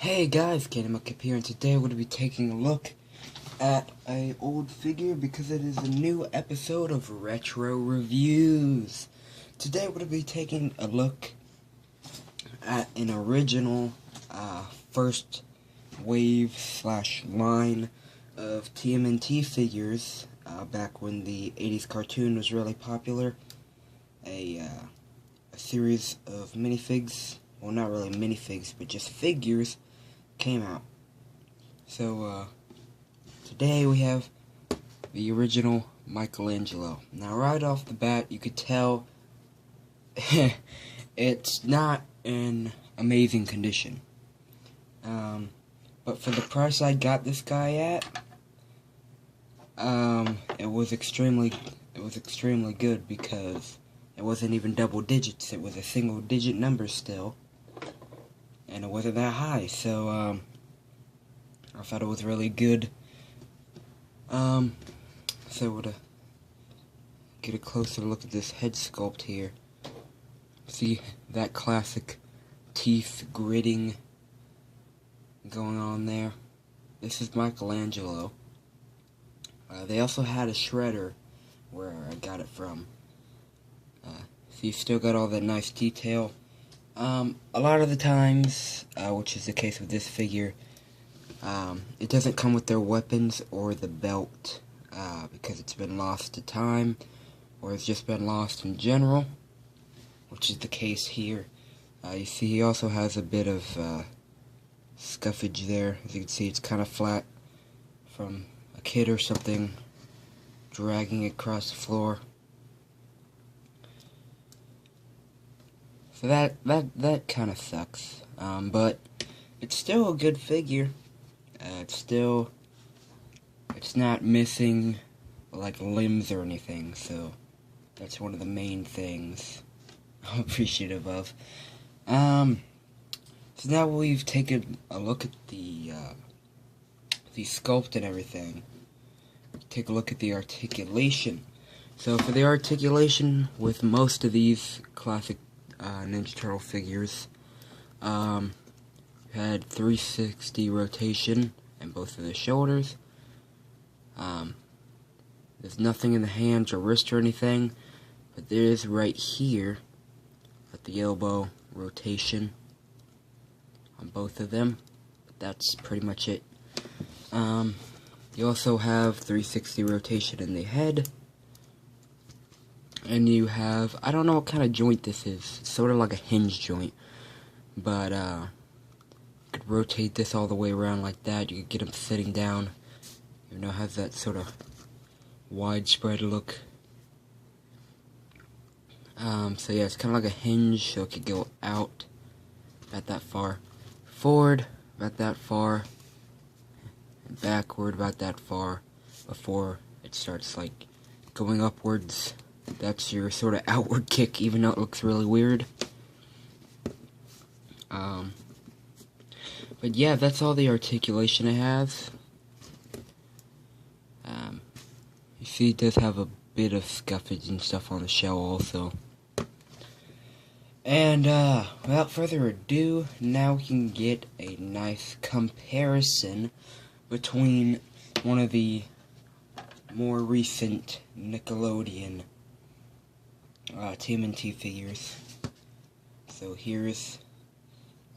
Hey guys, Kenny here, and today we're going to be taking a look at an old figure because it is a new episode of Retro Reviews. Today we're going to be taking a look at an original first wave / line of TMNT figures back when the 80s cartoon was really popular. A series of minifigs, well, not really minifigs, but just figures came out. So today we have the original Michelangelo. Now right off the bat you could tell it's not in amazing condition, but for the price I got this guy at, it was extremely good because it wasn't even double digits. It was a single digit number still, and it wasn't that high, so I thought it was really good. So we're gonna get a closer look at this head sculpt here. See that classic teeth gritting going on there. This is Michelangelo. They also had a shredder where I got it from. So you still got all that nice detail. A lot of the times, which is the case with this figure, it doesn't come with their weapons or the belt, because it's been lost to time, or it's just been lost in general, which is the case here. You see he also has a bit of scuffage there. As you can see, it's kind of flat from a kid or something dragging it across the floor. So that kind of sucks, but it's still a good figure. It's not missing like limbs or anything, so that's one of the main things I'm appreciative of. So now we've taken a look at the sculpt and everything. Take a look at the articulation. So for the articulation with most of these classic Ninja Turtle figures, had 360 rotation in both of the shoulders. There's nothing in the hands or wrist or anything, but there is right here at the elbow rotation on both of them. But that's pretty much it. You also have 360 rotation in the head. And you have, I don't know what kind of joint this is. It's sort of like a hinge joint. But, you could rotate this all the way around like that. You could get him sitting down. You know, it has that sort of widespread look. So yeah, it's kind of like a hinge, so it could go out about that far, forward about that far, and backward about that far, before it starts like going upwards. That's your sort of outward kick, even though it looks really weird. But yeah, that's all the articulation it has. You see it does have a bit of scuffage and stuff on the shell also. And without further ado, now we can get a nice comparison between one of the more recent Nickelodeon TMNT figures. So here's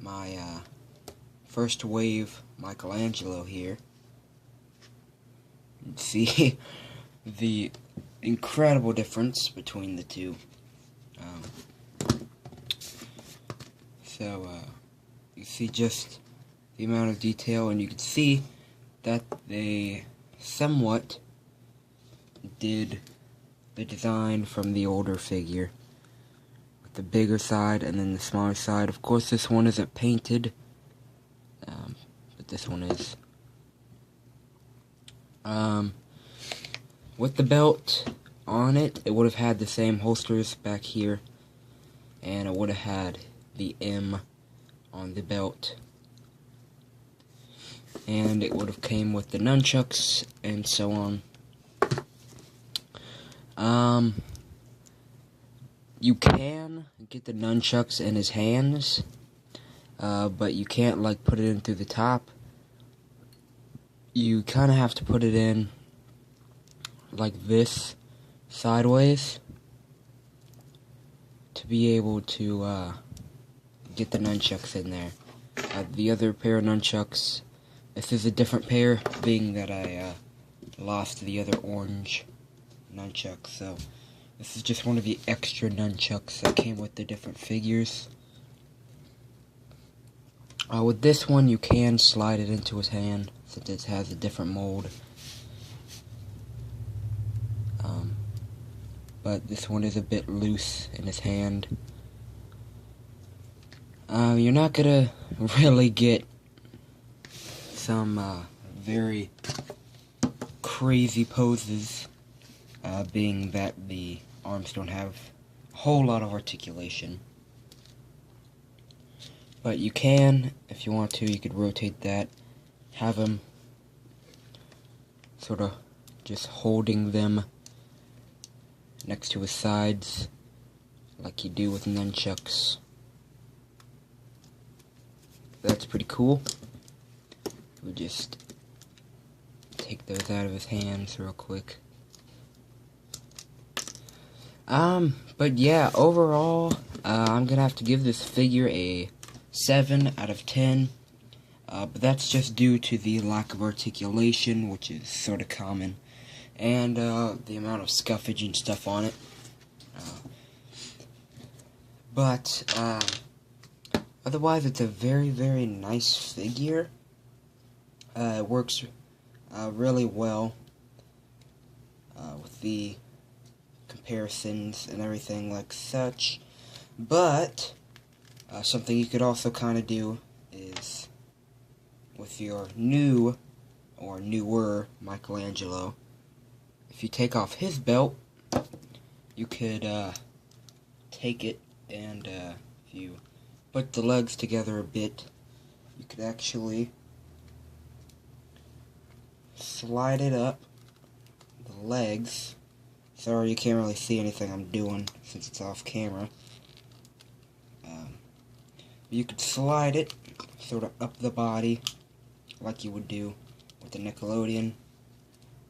my first wave Michelangelo here. You see the incredible difference between the two. You see just the amount of detail, and you can see that they somewhat did the design from the older figure, with the bigger side and then the smaller side. Of course, this one isn't painted, but this one is. With the belt on it, it would have had the same holsters back here, and it would have had the M on the belt, and it would have came with the nunchucks and so on. You can get the nunchucks in his hands. but you can't like put it in through the top. You kind of have to put it in like this, sideways, to be able to get the nunchucks in there. The other pair of nunchucks, this is a different pair, being that I lost the other orange nunchuck, so this is just one of the extra nunchucks that came with the different figures. With this one, you can slide it into his hand, since it has a different mold. But this one is a bit loose in his hand. You're not gonna really get some very crazy poses, being that the arms don't have a whole lot of articulation. But you can, if you want to, you could rotate that, have him sort of just holding them next to his sides, like you do with nunchucks. That's pretty cool. We just take those out of his hands real quick. But yeah, overall, I'm gonna have to give this figure a 7 out of 10. But that's just due to the lack of articulation, which is sort of common, and the amount of scuffage and stuff on it. Otherwise, it's a very, very nice figure. It works really well with the comparisons and everything like such. But something you could also kind of do is with your new or newer Michelangelo, if you take off his belt, you could take it and if you put the legs together a bit, you could actually slide it up, the legs. Sorry, you can't really see anything I'm doing since it's off camera. You could slide it sort of up the body like you would do with the Nickelodeon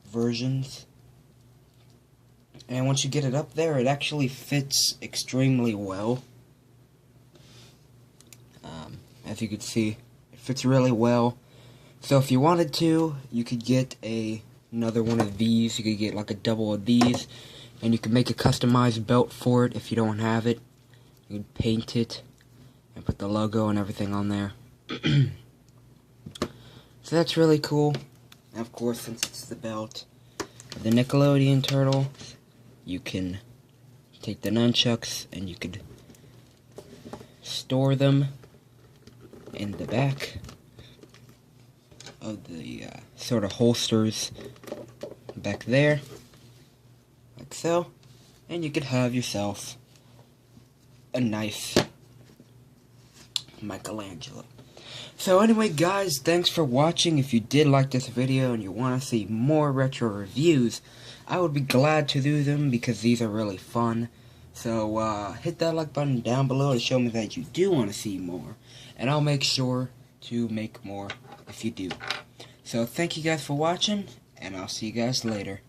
versions. And once you get it up there, it actually fits extremely well. As you can see, it fits really well. So if you wanted to, you could get another one of these. You could get like a double of these, and you could make a customized belt for it if you don't have it. You could paint it and put the logo and everything on there. So that's really cool. And of course, since it's the belt of the Nickelodeon turtle, you can take the nunchucks and you could store them in the back of the sort of holsters back there, like so, and you could have yourself a nice Michelangelo. So anyway, guys, thanks for watching. If you did like this video and you want to see more retro reviews, I would be glad to do them because these are really fun. So hit that like button down below to show me that you do want to see more, and I'll make sure to make more if you do. So thank you guys for watching, and I'll see you guys later.